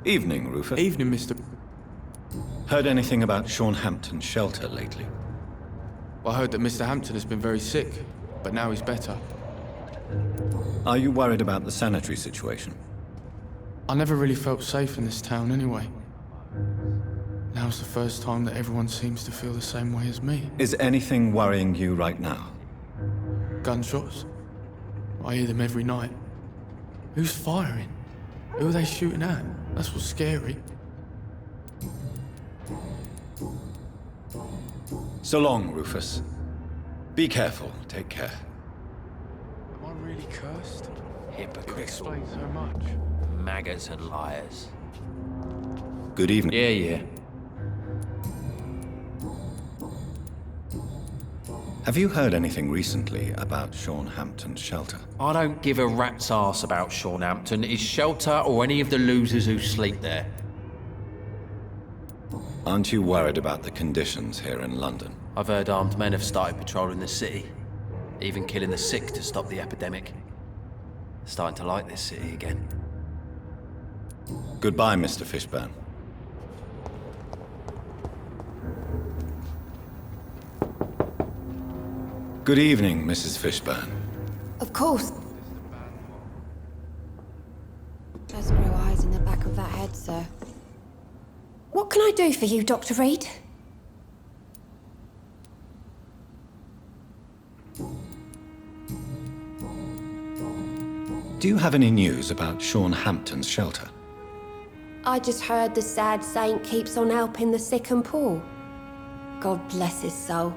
Evening, Rufus. Evening, Mr. Heard anything about Sean Hampton's shelter lately? I heard that Mr. Hampton has been very sick, but now he's better. Are you worried about the sanitary situation? I never really felt safe in this town anyway. Now's the first time that everyone seems to feel the same way as me. Is anything worrying you right now? Gunshots? I hear them every night. Who's firing? Who are they shooting at? That's what's scary. So long, Rufus. Be careful. Take care. Am I really cursed? It Hypocrites. explains so much. Maggots and liars. Good evening. Yeah. Have you heard anything recently about Sean Hampton's shelter? I don't give a rat's ass about Sean Hampton, his shelter, or any of the losers who sleep there. Aren't you worried about the conditions here in London? I've heard armed men have started patrolling the city, even killing the sick to stop the epidemic. Starting to like this city again. Goodbye, Mr. Fishburne. Good evening, Mrs. Fishburne. Of course. Does grow eyes in the back of that head, sir. What can I do for you, Dr. Reed? Do you have any news about Sean Hampton's shelter? I just heard the sad saint keeps on helping the sick and poor. God bless his soul.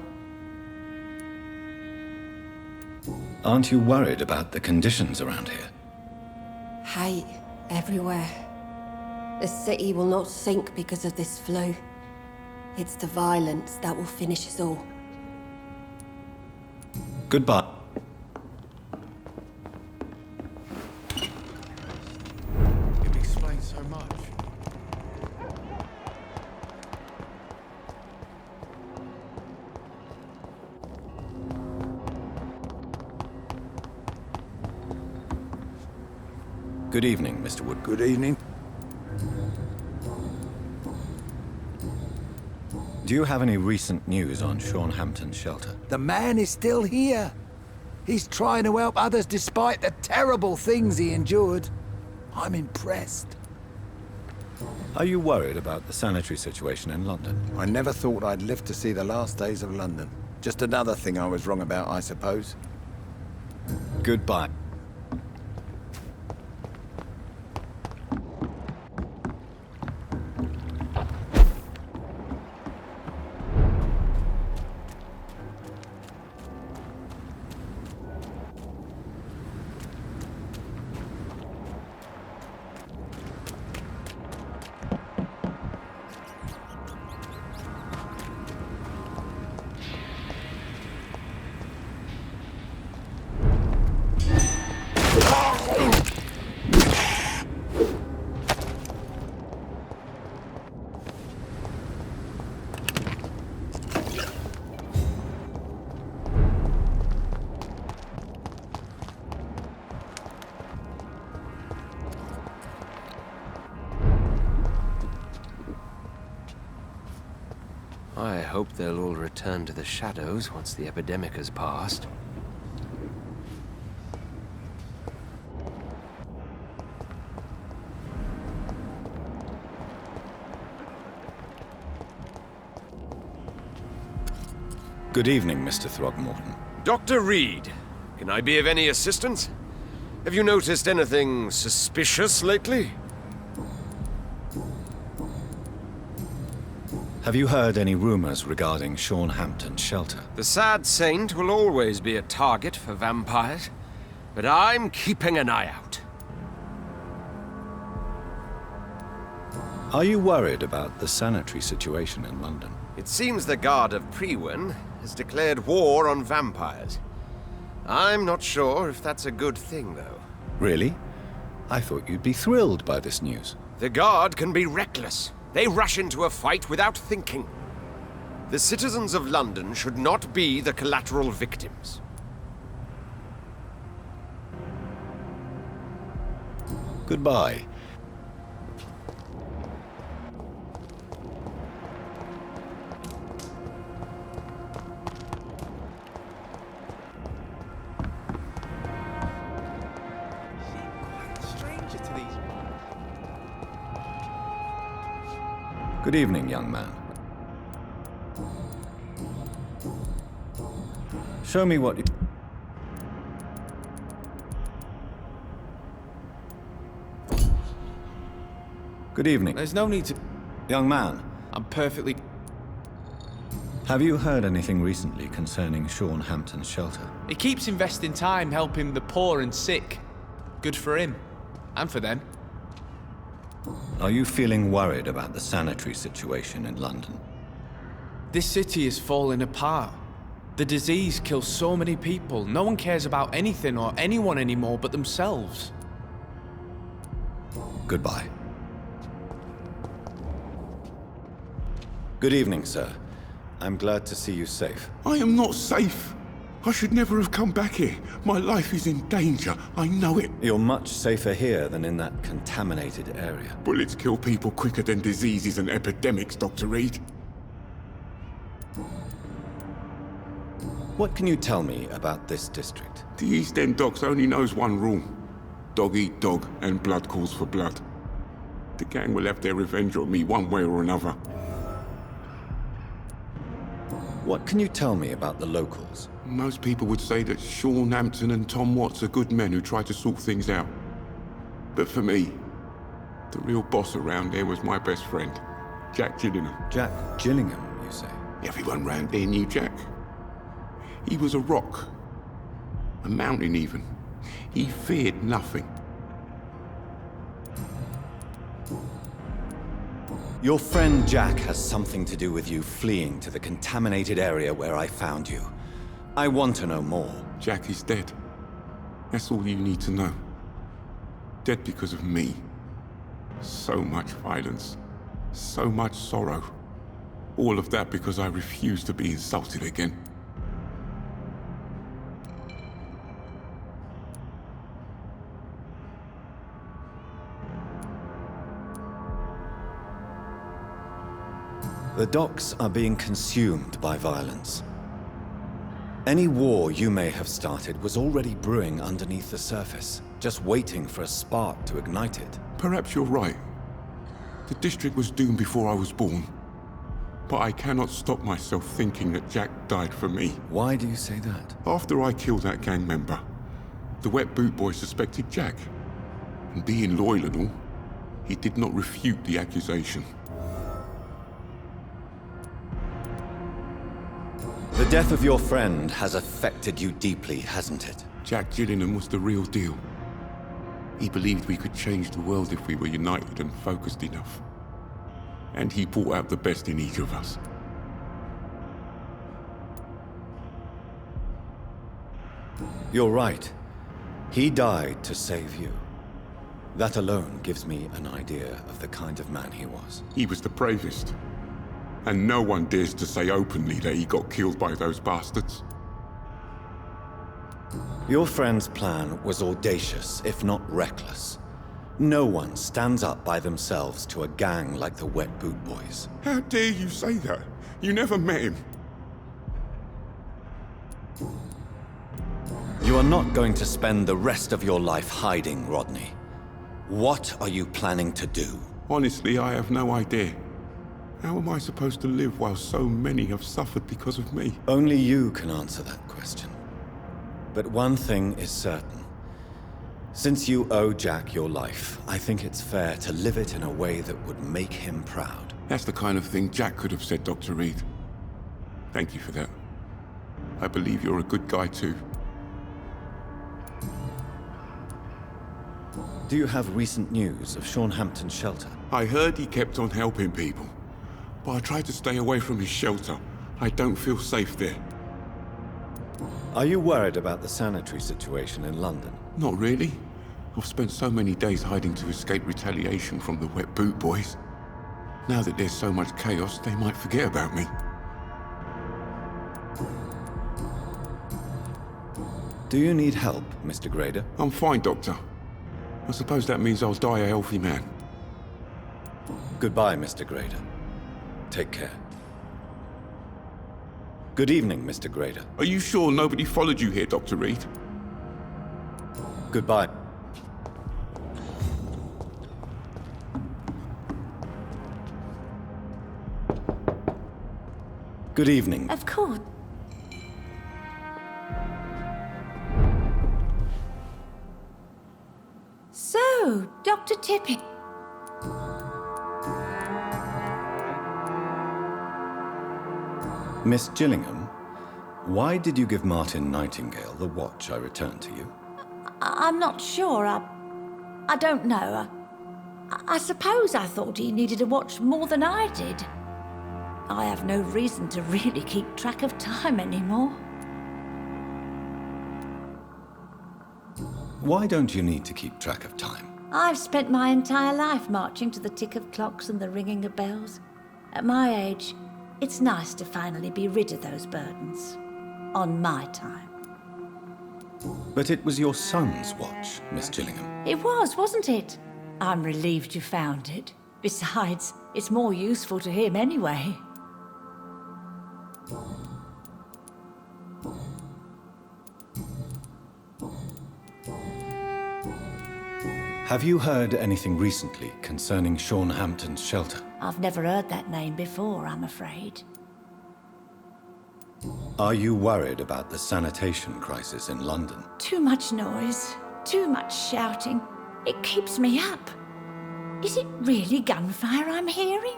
Aren't you worried about the conditions around here? Hate everywhere. The city will not sink because of this flu. It's the violence that will finish us all. Goodbye. It explains so much. Good evening, Mr. Wood. Good evening. Do you have any recent news on Sean Hampton's shelter? The man is still here. He's trying to help others despite the terrible things he endured. I'm impressed. Are you worried about the sanitary situation in London? I never thought I'd live to see the last days of London. Just another thing I was wrong about, I suppose. Goodbye. I hope they'll all return to the shadows once the epidemic has passed. Good evening, Mr. Throgmorton. Dr. Reed, can I be of any assistance? Have you noticed anything suspicious lately? Have you heard any rumors regarding Sean Hampton's shelter? The sad saint will always be a target for vampires, but I'm keeping an eye out. Are you worried about the sanitary situation in London? It seems the Guard of Priwen has declared war on vampires. I'm not sure if that's a good thing, though. Really? I thought you'd be thrilled by this news. The Guard can be reckless. They rush into a fight without thinking. The citizens of London should not be the collateral victims. Goodbye. Good evening, young man. Show me what you... Good evening. There's no need to... Young man, I'm perfectly... have you heard anything recently concerning Sean Hampton's shelter? He keeps investing time helping the poor and sick. Good for him. And for them. Are you feeling worried about the sanitary situation in London? This city is falling apart. The disease kills so many people. No one cares about anything or anyone anymore but themselves. Goodbye. Good evening, sir. I'm glad to see you safe. I am not safe. I should never have come back here. My life is in danger. I know it. You're much safer here than in that contaminated area. Bullets kill people quicker than diseases and epidemics, Dr. Reed. What can you tell me about this district? The East End Docks only knows one rule. Dog eat dog, and blood calls for blood. The gang will have their revenge on me one way or another. What can you tell me about the locals? Most people would say that Sean Hampton and Tom Watts are good men who try to sort things out. But for me, the real boss around there was my best friend, Jack Gillingham. Jack Gillingham, you say? Everyone round there knew Jack. He was a rock. A mountain even. He feared nothing. Your friend Jack has something to do with you fleeing to the contaminated area where I found you. I want to know more. Jack is dead. That's all you need to know. Dead because of me. So much violence. So much sorrow. All of that because I refuse to be insulted again. The docks are being consumed by violence. Any war you may have started was already brewing underneath the surface, just waiting for a spark to ignite it. Perhaps you're right. The district was doomed before I was born. But I cannot stop myself thinking that Jack died for me. Why do you say that? After I killed that gang member, the Wet Boot Boy suspected Jack. And being loyal and all, he did not refute the accusation. The death of your friend has affected you deeply, hasn't it? Jack Gillingham was the real deal. He believed we could change the world if we were united and focused enough. And he brought out the best in each of us. You're right. He died to save you. That alone gives me an idea of the kind of man he was. He was the bravest. And no one dares to say openly that he got killed by those bastards. Your friend's plan was audacious, if not reckless. No one stands up by themselves to a gang like the Wet Boot Boys. How dare you say that? You never met him. You are not going to spend the rest of your life hiding, Rodney. What are you planning to do? Honestly, I have no idea. How am I supposed to live while so many have suffered because of me? Only you can answer that question. But one thing is certain. Since you owe Jack your life, I think it's fair to live it in a way that would make him proud. That's the kind of thing Jack could have said, Dr. Reed. Thank you for that. I believe you're a good guy too. Do you have recent news of Sean Hampton's shelter? I heard he kept on helping people. But I tried to stay away from his shelter. I don't feel safe there. Are you worried about the sanitary situation in London? Not really. I've spent so many days hiding to escape retaliation from the Wet Boot Boys. Now that there's so much chaos, they might forget about me. Do you need help, Mr. Grader? I'm fine, Doctor. I suppose that means I'll die a healthy man. Goodbye, Mr. Grader. Take care. Good evening, Mr. Grader. Are you sure nobody followed you here, Dr. Reed? Goodbye. Good evening. Of course. So, Dr. Tippett. Miss Gillingham, why did you give Martin Nightingale the watch I returned to you? I'm not sure. I don't know. I suppose I thought he needed a watch more than I did. I have no reason to really keep track of time anymore. Why don't you need to keep track of time? I've spent my entire life marching to the tick of clocks and the ringing of bells. At my age, it's nice to finally be rid of those burdens. On my time. But it was your son's watch, Miss Gillingham. It was, wasn't it? I'm relieved you found it. Besides, it's more useful to him anyway. Have you heard anything recently concerning Sean Hampton's shelter? I've never heard that name before, I'm afraid. Are you worried about the sanitation crisis in London? Too much noise, too much shouting. It keeps me up. Is it really gunfire I'm hearing?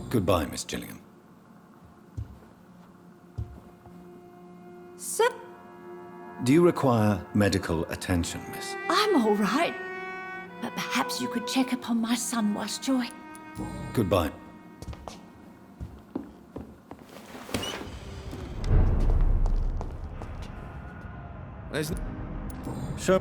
Goodbye, Miss Gillingham. So, Do you require medical attention, miss? I'm all right. But perhaps you could check upon my son, Westjoy. Goodbye. There's... Sure.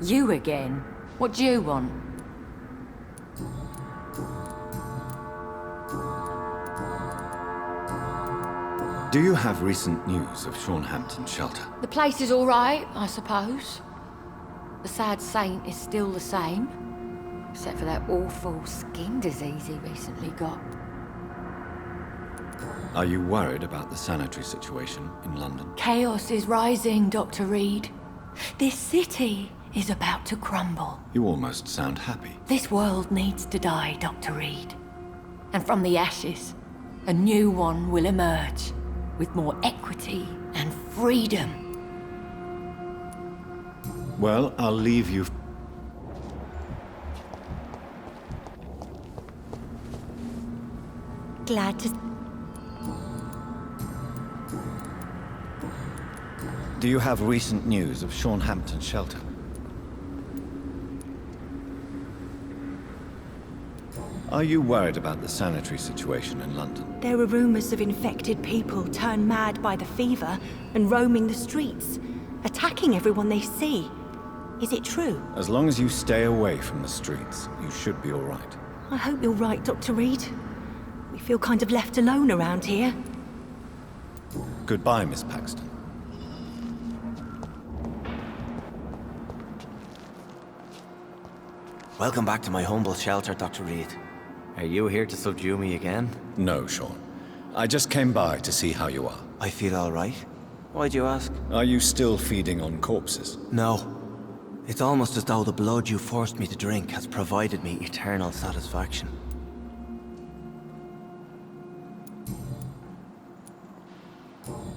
You again? What do you want? Do you have recent news of Sean Hampton's shelter? The place is all right, I suppose. The sad saint is still the same. Except for that awful skin disease he recently got. Are you worried about the sanitary situation in London? Chaos is rising, Dr. Reed. This city is about to crumble. You almost sound happy. This world needs to die, Dr. Reed. And from the ashes, a new one will emerge, with more equity and freedom. Well, I'll leave you. Glad to... Do you have recent news of Sean Hampton's shelter? Are you worried about the sanitary situation in London? There were rumors of infected people turned mad by the fever and roaming the streets, attacking everyone they see. Is it true? As long as you stay away from the streets, you should be all right. I hope you're right, Dr. Reed. We feel kind of left alone around here. Goodbye, Miss Paxton. Welcome back to my humble shelter, Dr. Reed. Are you here to subdue me again? No, Sean. I just came by to see how you are. I feel all right. Why'd you ask? Are you still feeding on corpses? No. It's almost as though the blood you forced me to drink has provided me eternal satisfaction.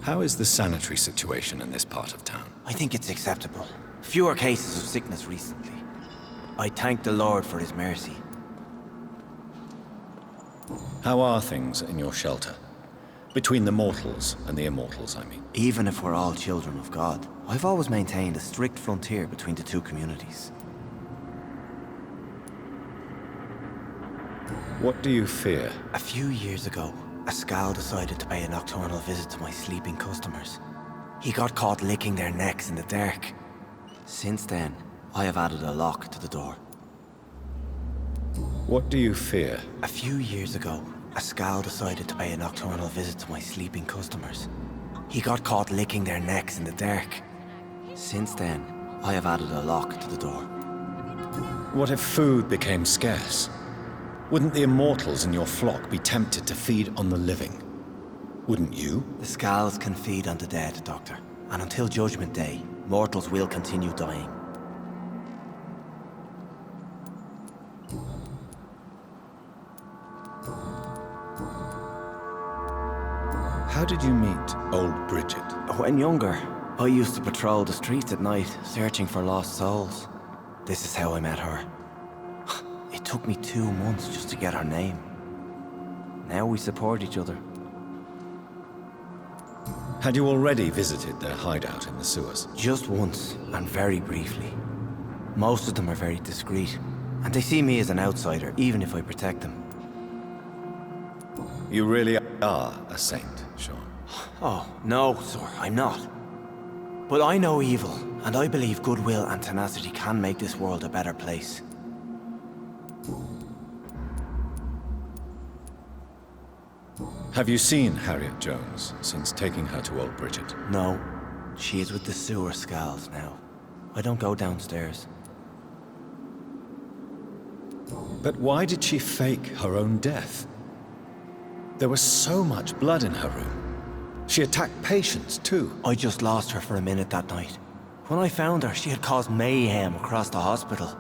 How is the sanitary situation in this part of town? I think it's acceptable. Fewer cases of sickness recently. I thank the Lord for his mercy. How are things in your shelter? Between the mortals and the immortals, I mean. Even if we're all children of God, I've always maintained a strict frontier between the two communities. What do you fear? A few years ago, a Skal decided to pay a nocturnal visit to my sleeping customers. He got caught licking their necks in the dark. Since then, I have added a lock to the door. What do you fear? A few years ago, a Skal decided to pay a nocturnal visit to my sleeping customers. He got caught licking their necks in the dark. Since then, I have added a lock to the door. What if food became scarce? Wouldn't the immortals in your flock be tempted to feed on the living? Wouldn't you? The Scals can feed on the dead, Doctor. And until Judgment Day, mortals will continue dying. How did you meet old Bridget? When younger, I used to patrol the streets at night, searching for lost souls. This is how I met her. It took me 2 months just to get her name. Now we support each other. Had you already visited their hideout in the sewers? Just once, and very briefly. Most of them are very discreet, and they see me as an outsider, even if I protect them. You really are a saint, Sean. Oh, no, sir, I'm not. But I know evil, and I believe goodwill and tenacity can make this world a better place. Have you seen Harriet Jones since taking her to old Bridget? No, she is with the sewer Scals now. I don't go downstairs. But why did she fake her own death? There was so much blood in her room. She attacked patients, too. I just lost her for a minute that night. When I found her, she had caused mayhem across the hospital.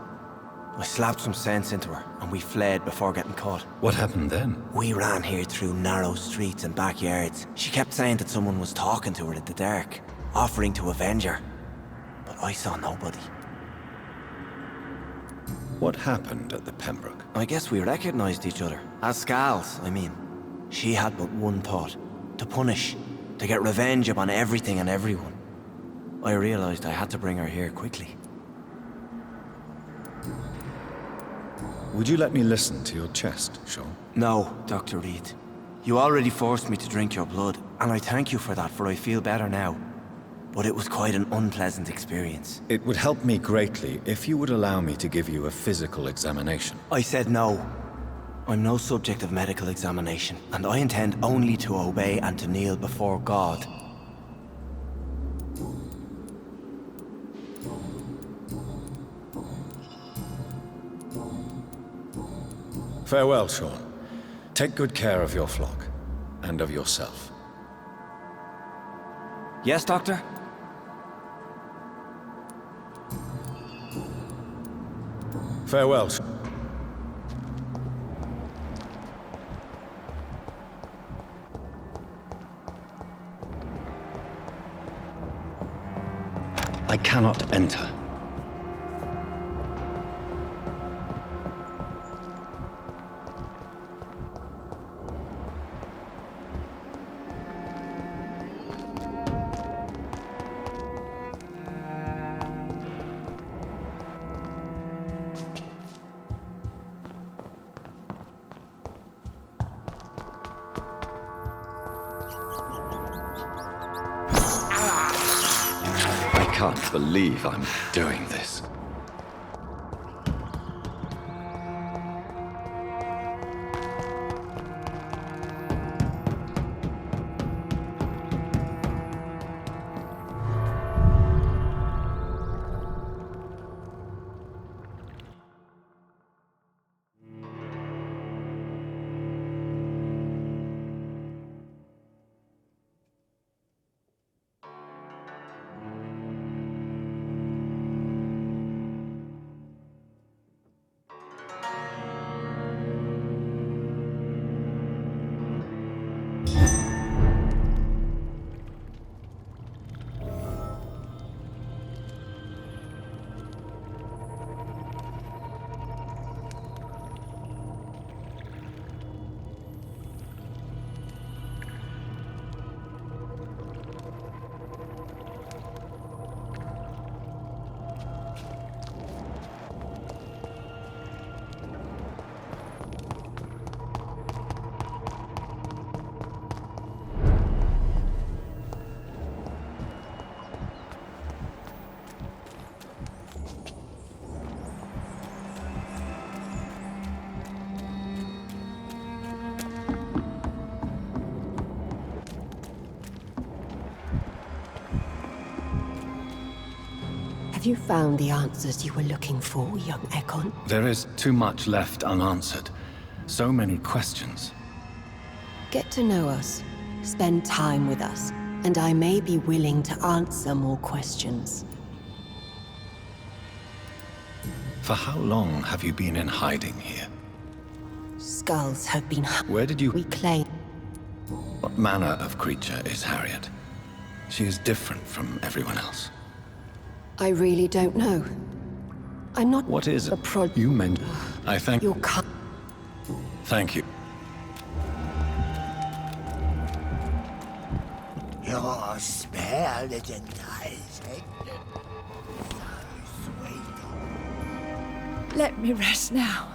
I slapped some sense into her, and we fled before getting caught. What happened then? We ran here through narrow streets and backyards. She kept saying that someone was talking to her in the dark, offering to avenge her. But I saw nobody. What happened at the Pembroke? I guess we recognized each other. As Scals, I mean. She had but one thought. To punish. To get revenge upon everything and everyone. I realized I had to bring her here quickly. Would you let me listen to your chest, Sean? No, Dr. Reed. You already forced me to drink your blood, and I thank you for that, for I feel better now. But it was quite an unpleasant experience. It would help me greatly if you would allow me to give you a physical examination. I said no. I'm no subject of medical examination, and I intend only to obey and to kneel before God. Farewell, Sean. Take good care of your flock, and of yourself. Yes, Doctor? Farewell, Sean. I cannot enter. I can't believe I'm doing this. Have you found the answers you were looking for, young Ekon? There is too much left unanswered. So many questions. Get to know us. Spend time with us. And I may be willing to answer more questions. For how long have you been in hiding here? Skulls have been... Where did you... We claim... What manner of creature is Harriet? She is different from everyone else. I really don't know. I'm not... What is a it? You meant... I thank... You're kind. Thank you. You're spared it enticing. Let me rest now.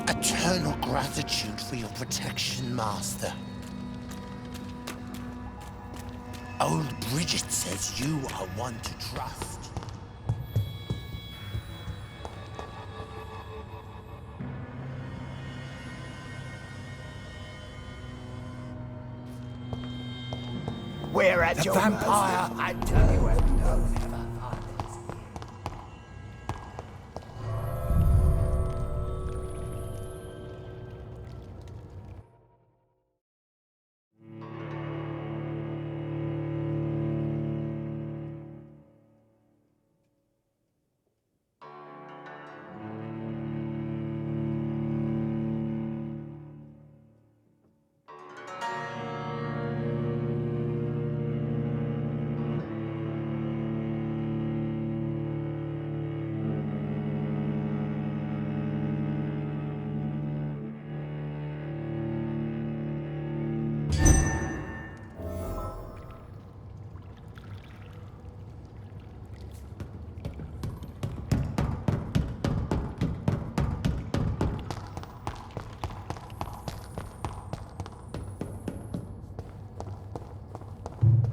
Eternal gratitude for your protection, Master. Old Bridget says you are one to trust. We're at your vampire. I tell you,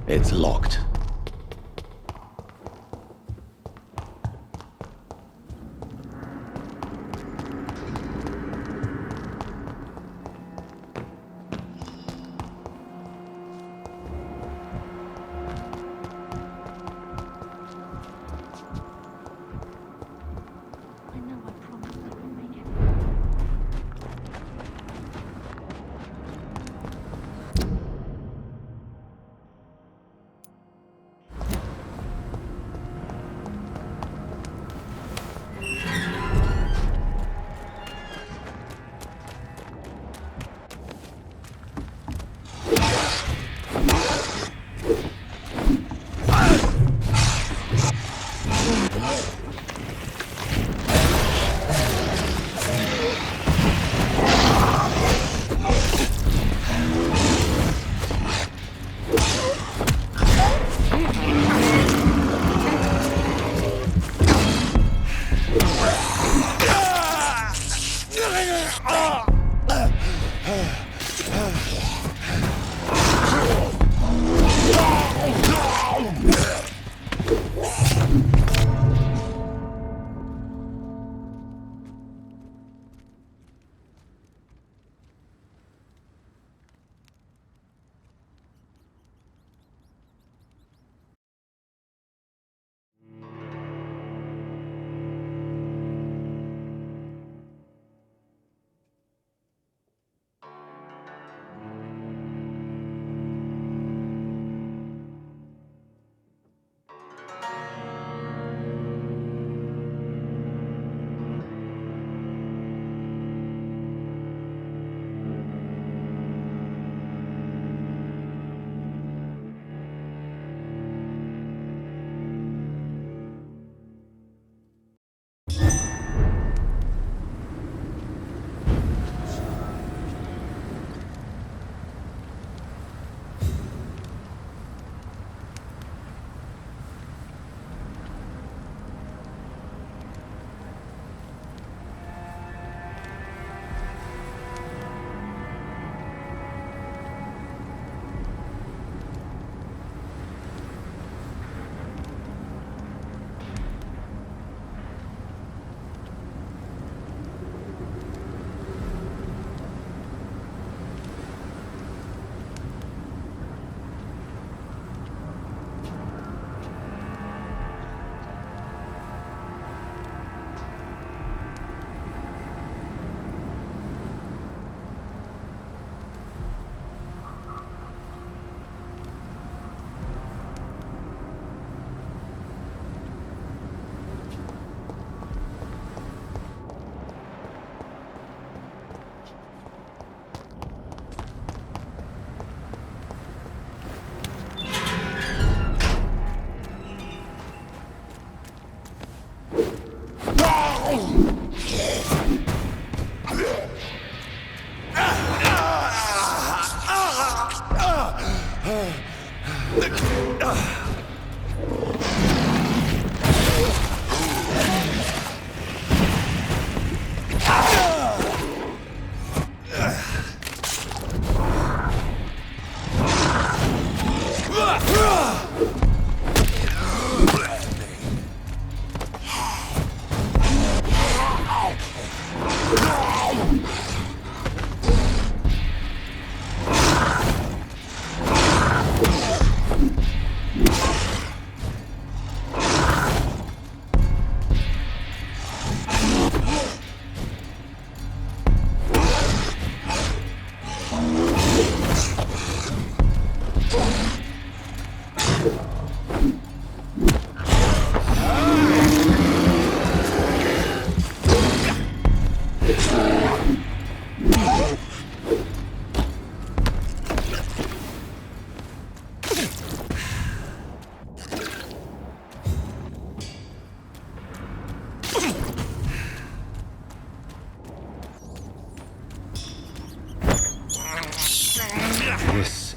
It's locked.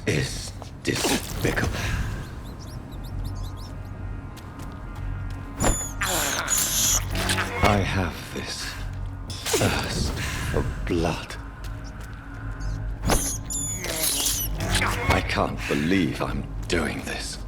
is despicable. I have this thirst for blood. I can't believe I'm doing this.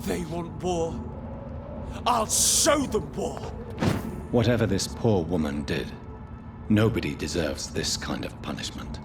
They want war. I'll show them war. Whatever this poor woman did, nobody deserves this kind of punishment.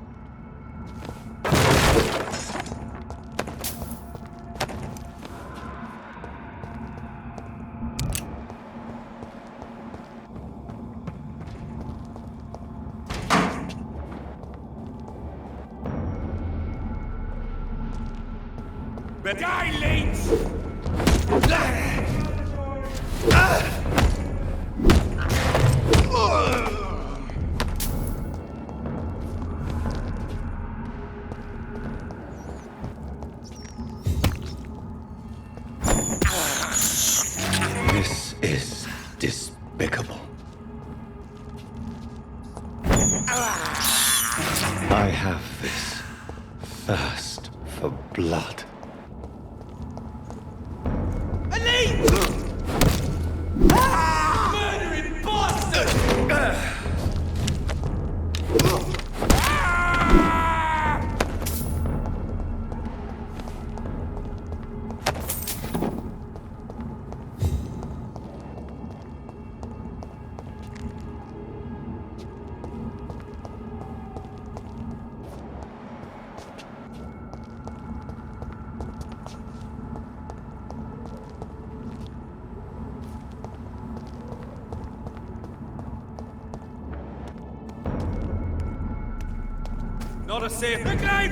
This is despicable. I have this thirst for blood. Murdering bastard! Not a safe. Begrijp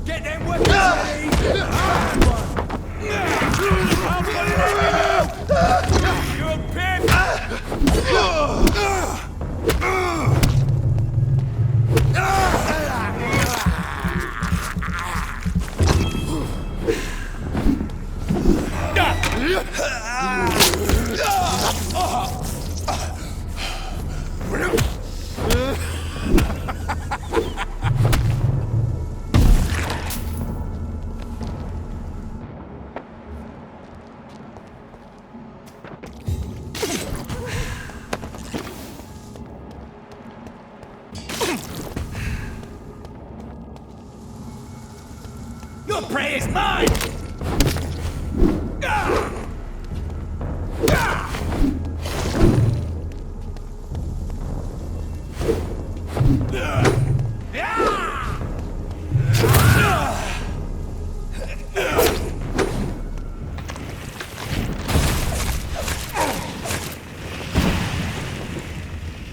Get them weapons ready! You pimp! Your prey is mine!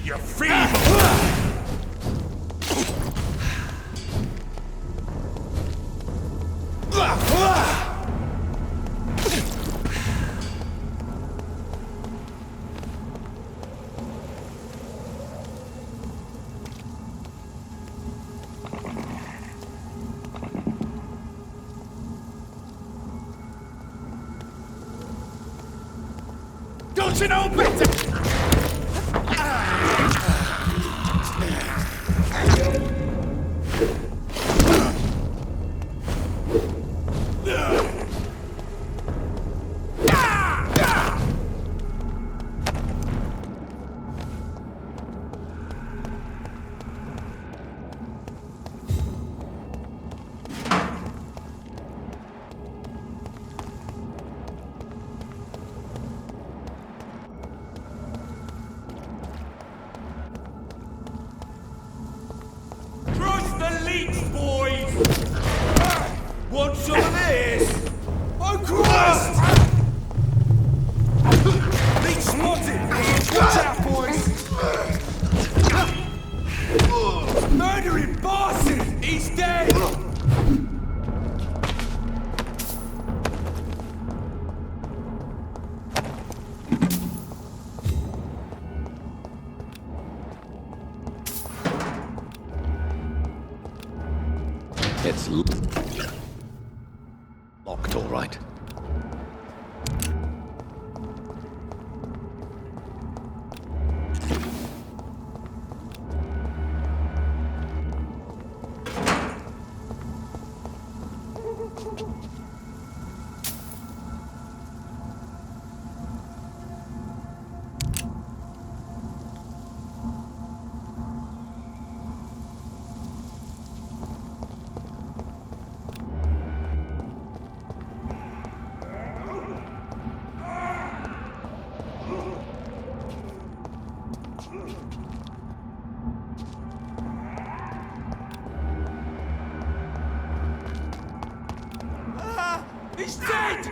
You're feeble! Don't you know better? Want some of this? Oh, Christ! Leech spotted! Watch out, boys! Murdering bastard! He's dead! It's locked, all right. He's dead!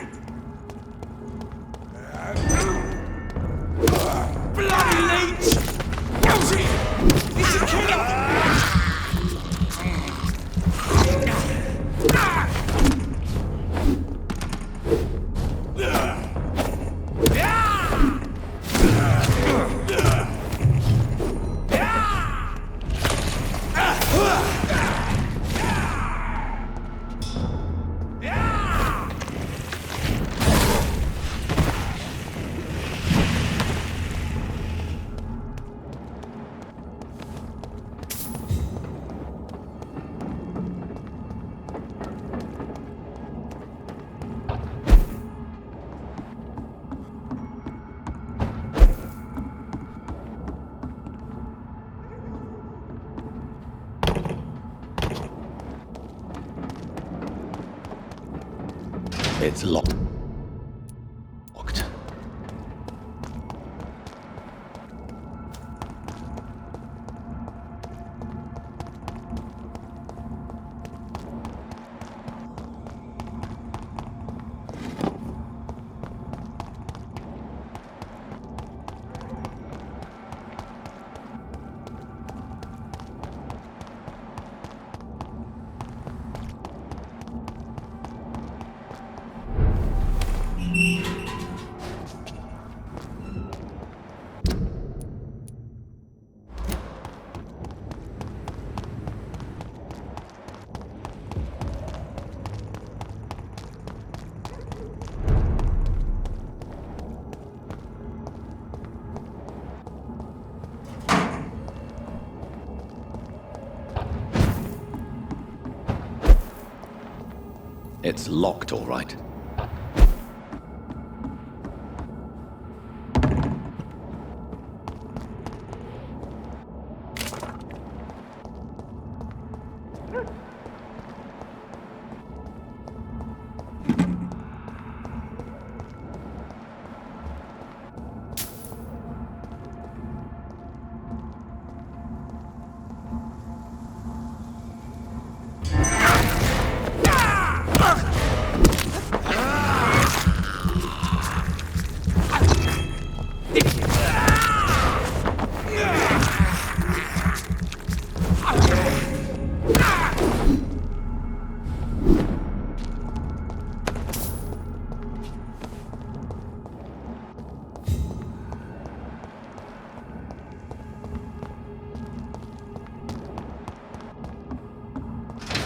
Bloody leech! What's it? He's a killer! It's locked. It's locked, all right.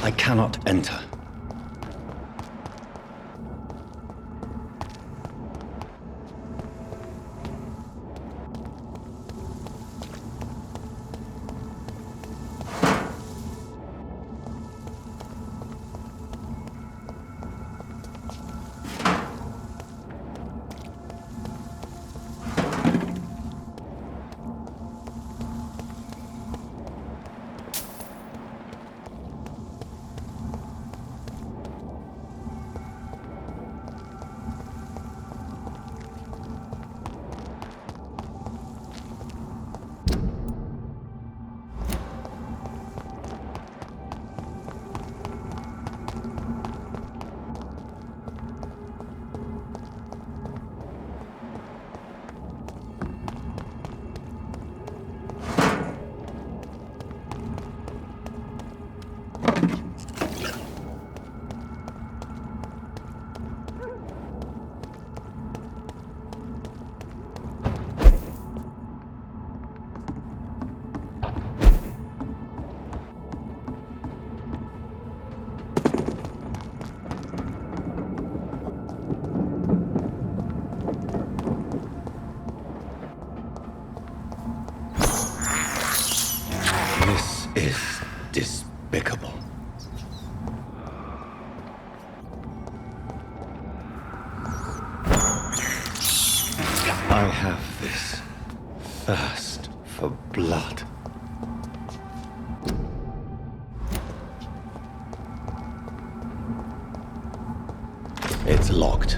I cannot enter. Is despicable. I have this thirst for blood. It's locked.